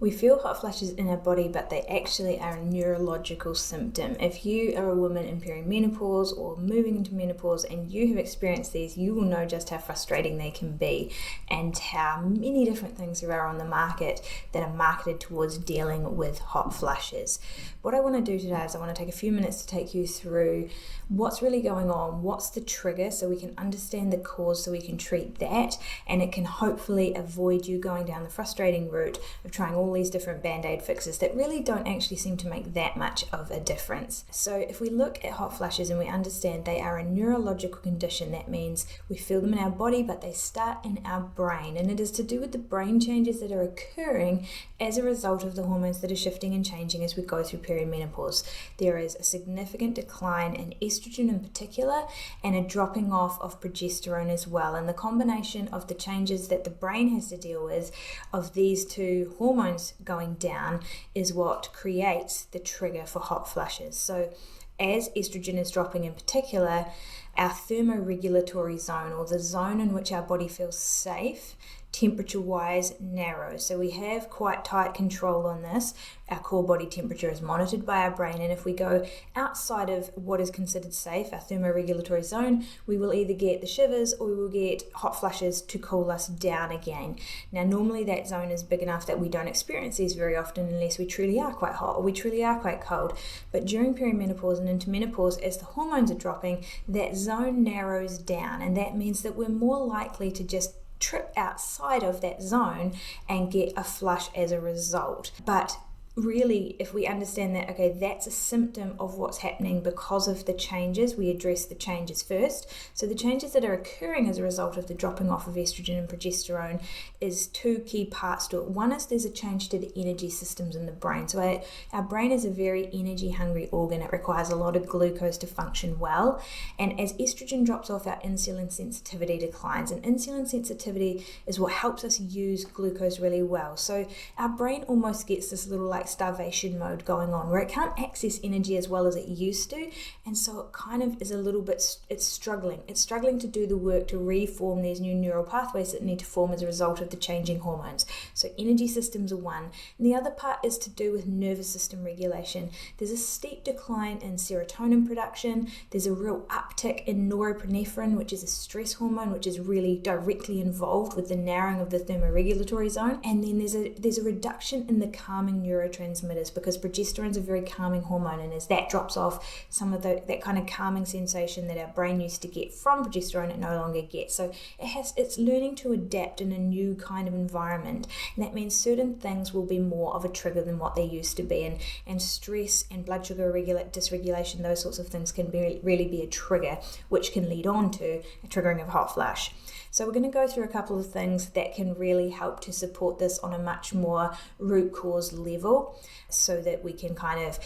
We feel hot flashes in our body, but they actually are a neurological symptom. If you are a woman in perimenopause or moving into menopause and you have experienced these, you will know just how frustrating they can be and how many different things there are on the market that are marketed towards dealing with hot flashes. What I want to do today is I want to take a few minutes to take you through what's really going on, what's the trigger, so we can understand the cause so we can treat that, and it can hopefully avoid you going down the frustrating route of trying all these different band-aid fixes that really don't actually seem to make that much of a difference. So if we look at hot flashes and we understand they are a neurological condition, that means we feel them in our body, but they start in our brain, and it is to do with the brain changes that are occurring as a result of the hormones that are shifting and changing as we go through perimenopause. There is a significant decline in estrogen in particular and a dropping off of progesterone as well, and the combination of the changes that the brain has to deal with of these two hormones going down is what creates the trigger for hot flashes. So as estrogen is dropping in particular, our thermoregulatory zone, or the zone in which our body feels safe, temperature-wise narrows. So we have quite tight control on this. Our core body temperature is monitored by our brain, and if we go outside of what is considered safe, our thermoregulatory zone, we will either get the shivers or we will get hot flashes to cool us down again. Now normally that zone is big enough that we don't experience these very often unless we truly are quite hot or we truly are quite cold. But during perimenopause and into menopause, as the hormones are dropping, that zone narrows down, and that means that we're more likely to just trip outside of that zone and get a flush as a result. But really, if we understand that, okay, that's a symptom of what's happening because of the changes, we address the changes first. So the changes that are occurring as a result of the dropping off of estrogen and progesterone is two key parts to it. One is there's a change to the energy systems in the brain. So our brain is a very energy hungry organ. It requires a lot of glucose to function well. And as estrogen drops off, our insulin sensitivity declines. And insulin sensitivity is what helps us use glucose really well. So our brain almost gets this little starvation mode going on where it can't access energy as well as it used to, and so it kind of is a little bit, it's struggling to do the work to reform these new neural pathways that need to form as a result of the changing hormones. So energy systems are one, and the other part is to do with nervous system regulation. There's a steep decline in serotonin production. There's a real uptick in norepinephrine, which is a stress hormone, which is really directly involved with the narrowing of the thermoregulatory zone. And then there's a reduction in the calming neurotransmitters, because progesterone is a very calming hormone, and as that drops off, some of that kind of calming sensation that our brain used to get from progesterone, it no longer gets. So it's learning to adapt in a new kind of environment, and that means certain things will be more of a trigger than what they used to be, and stress and blood sugar dysregulation, those sorts of things can really be a trigger, which can lead on to a triggering of hot flash. So we're going to go through a couple of things that can really help to support this on a much more root cause level, so that we can kind of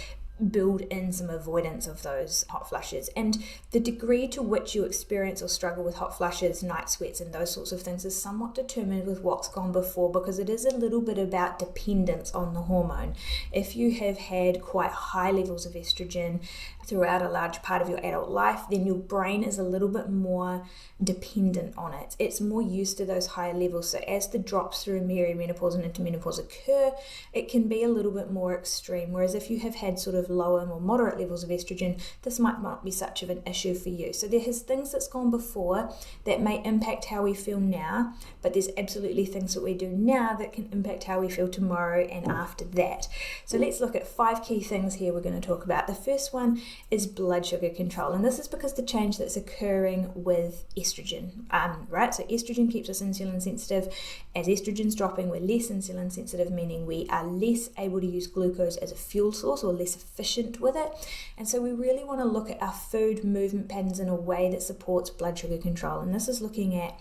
build in some avoidance of those hot flashes. And the degree to which you experience or struggle with hot flashes, night sweats, and those sorts of things is somewhat determined with what's gone before, because it is a little bit about dependence on the hormone. If you have had quite high levels of estrogen throughout a large part of your adult life, then your brain is a little bit more dependent on it. It's more used to those higher levels. So as the drops through perimenopause and into menopause occur, it can be a little bit more extreme. Whereas if you have had sort of lower, more moderate levels of estrogen, this might not be such of an issue for you. So there is things that's gone before that may impact how we feel now, but there's absolutely things that we do now that can impact how we feel tomorrow and after that. So let's look at 5 key things here we're going to talk about. The first one is blood sugar control, and this is because the change that's occurring with estrogen, right? So estrogen keeps us insulin sensitive. As estrogen's dropping, we're less insulin sensitive, meaning we are less able to use glucose as a fuel source or less efficient with it. And so we really want to look at our food movement patterns in a way that supports blood sugar control, and this is looking at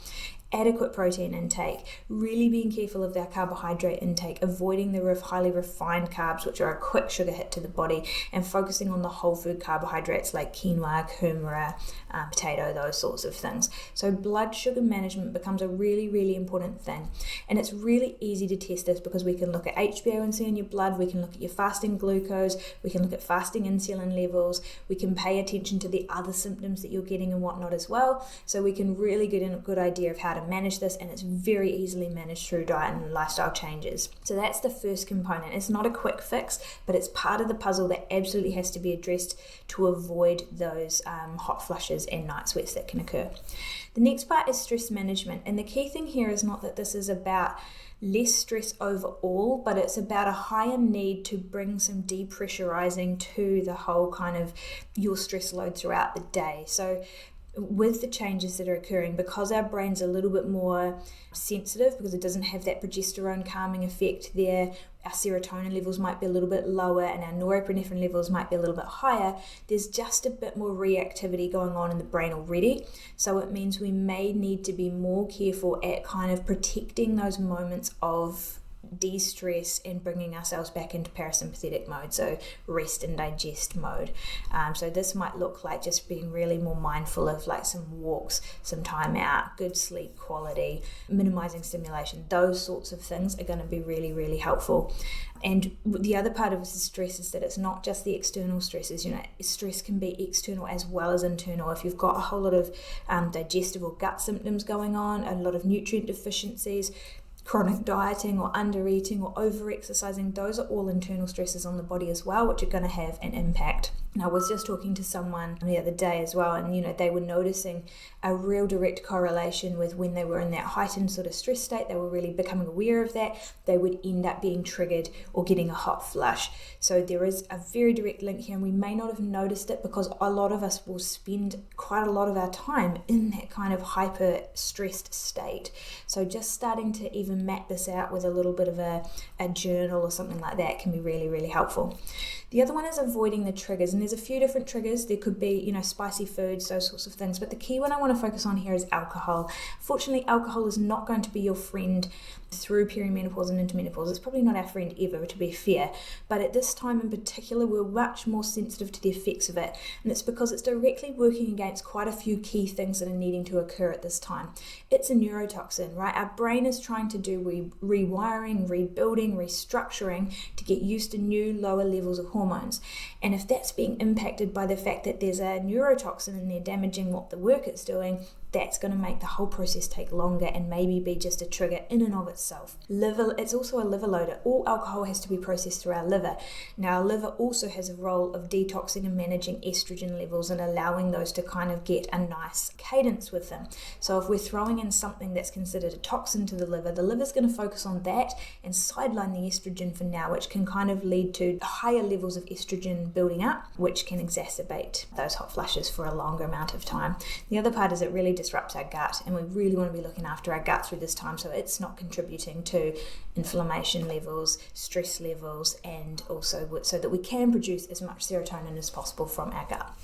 adequate protein intake, really being careful of our carbohydrate intake, avoiding the highly refined carbs, which are a quick sugar hit to the body, and focusing on the whole food carbohydrates like quinoa, kumara, potato, those sorts of things. So blood sugar management becomes a really, really important thing. And it's really easy to test this because we can look at HbA1c in your blood, we can look at your fasting glucose, we can look at fasting insulin levels, we can pay attention to the other symptoms that you're getting and whatnot as well. So we can really get a good idea of how to to manage this, and it's very easily managed through diet and lifestyle changes. So that's the first component. It's not a quick fix, but it's part of the puzzle that absolutely has to be addressed to avoid those hot flushes and night sweats that can occur. The next part is stress management, and the key thing here is not that this is about less stress overall, but it's about a higher need to bring some depressurizing to the whole kind of your stress load throughout the day. So with the changes that are occurring, because our brain's a little bit more sensitive, because it doesn't have that progesterone calming effect there, our serotonin levels might be a little bit lower and our norepinephrine levels might be a little bit higher. There's just a bit more reactivity going on in the brain already. So it means we may need to be more careful at kind of protecting those moments of de-stress and bringing ourselves back into parasympathetic mode, so rest and digest mode. So this might look like just being really more mindful of like some walks, some time out, good sleep quality, minimizing stimulation. Those sorts of things are going to be really, really helpful. And the other part of the stress is that it's not just the external stresses. Stress can be external as well as internal. If you've got a whole lot of digestive or gut symptoms going on, a lot of nutrient deficiencies, chronic dieting or under eating or over exercising, those are all internal stresses on the body as well, which are going to have an impact. And I was just talking to someone the other day as well, and they were noticing a real direct correlation with when they were in that heightened sort of stress state. They were really becoming aware of that. They would end up being triggered or getting a hot flush. So there is a very direct link here, and we may not have noticed it because a lot of us will spend quite a lot of our time in that kind of hyper stressed state. So just starting to even map this out with a little bit of a journal or something like that can be really, really helpful. The other one is avoiding the triggers, and there's a few different triggers. There could be, spicy foods, those sorts of things, but the key one I want to focus on here is alcohol. Fortunately, alcohol is not going to be your friend through perimenopause and into menopause. It's probably not our friend ever, to be fair, but at this time in particular, we're much more sensitive to the effects of it, and it's because it's directly working against quite a few key things that are needing to occur at this time. It's a neurotoxin, right? Our brain is trying to do rewiring, rebuilding, restructuring to get used to new lower levels of hormones, and if that's being impacted by the fact that there's a neurotoxin in there damaging what the work it's doing, that's going to make the whole process take longer and maybe be just a trigger in and of itself. It's also a liver loader. All alcohol has to be processed through our liver. Now, our liver also has a role of detoxing and managing estrogen levels and allowing those to kind of get a nice cadence with them. So if we're throwing in something that's considered a toxin to the liver's going to focus on that and sideline the estrogen for now, which can kind of lead to higher levels of estrogen building up, which can exacerbate those hot flushes for a longer amount of time. The other part is it really disrupts our gut, and we really want to be looking after our gut through this time so it's not contributing to inflammation levels, stress levels, and also so that we can produce as much serotonin as possible from our gut.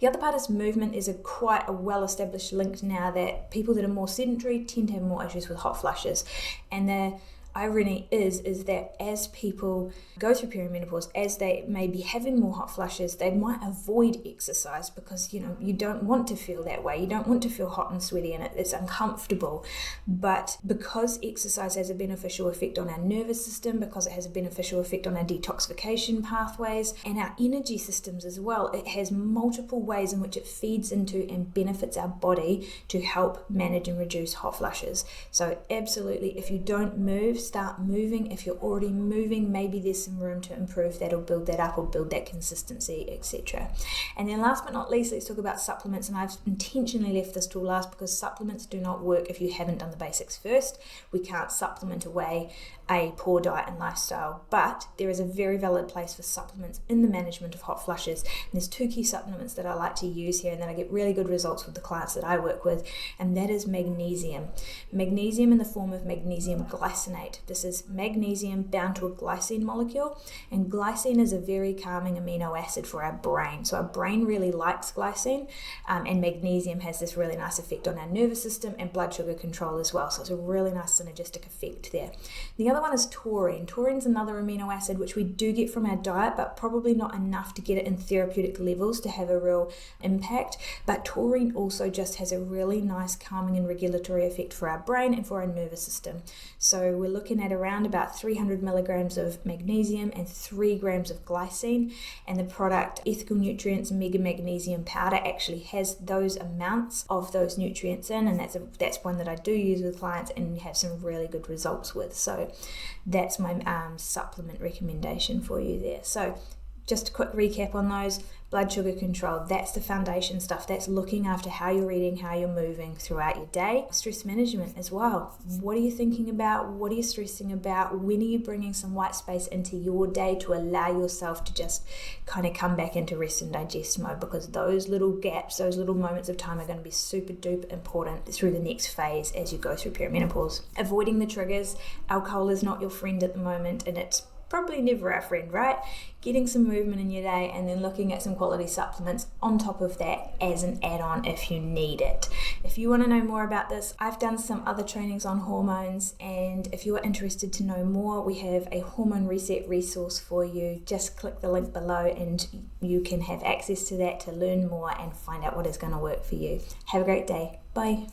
The other part is movement is quite a well-established link now that people that are more sedentary tend to have more issues with hot flushes, and the irony is that as people go through perimenopause, as they may be having more hot flushes, they might avoid exercise because you don't want to feel that way. You don't want to feel hot and sweaty, and it's uncomfortable. But because exercise has a beneficial effect on our nervous system, because it has a beneficial effect on our detoxification pathways and our energy systems as well, it has multiple ways in which it feeds into and benefits our body to help manage and reduce hot flushes. So absolutely, if you don't move, start moving. If you're already moving, maybe there's some room to improve that or build that up or build that consistency, etc. And then last but not least, let's talk about supplements. And I've intentionally left this till last because supplements do not work if you haven't done the basics first. We can't supplement away a poor diet and lifestyle, but there is a very valid place for supplements in the management of hot flushes. And there's two key supplements that I like to use here and that I get really good results with the clients that I work with, and that is magnesium. Magnesium in the form of magnesium glycinate. This is magnesium bound to a glycine molecule, and glycine is a very calming amino acid for our brain. So our brain really likes glycine, and magnesium has this really nice effect on our nervous system and blood sugar control as well. So it's a really nice synergistic effect there. The other Another one is taurine. Taurine's another amino acid which we do get from our diet, but probably not enough to get it in therapeutic levels to have a real impact. But taurine also just has a really nice calming and regulatory effect for our brain and for our nervous system. So we're looking at around about 300 milligrams of magnesium and 3 grams of glycine, and the product Ethical Nutrients Mega Magnesium Powder actually has those amounts of those nutrients in, and that's one that I do use with clients and have some really good results with. So that's my supplement recommendation for you there. So just a quick recap on those. Blood sugar control, that's the foundation stuff. That's looking after how you're eating, how you're moving throughout your day. Stress management as well. What are you thinking about? What are you stressing about? When are you bringing some white space into your day to allow yourself to just kind of come back into rest and digest mode? Because those little gaps, those little moments of time are going to be super duper important through the next phase as you go through perimenopause. Avoiding the triggers. Alcohol is not your friend at the moment, and it's probably never our friend, right? Getting some movement in your day and then looking at some quality supplements on top of that as an add-on if you need it. If you want to know more about this, I've done some other trainings on hormones, and if you are interested to know more, we have a hormone reset resource for you. Just click the link below and you can have access to that to learn more and find out what is going to work for you. Have a great day. Bye.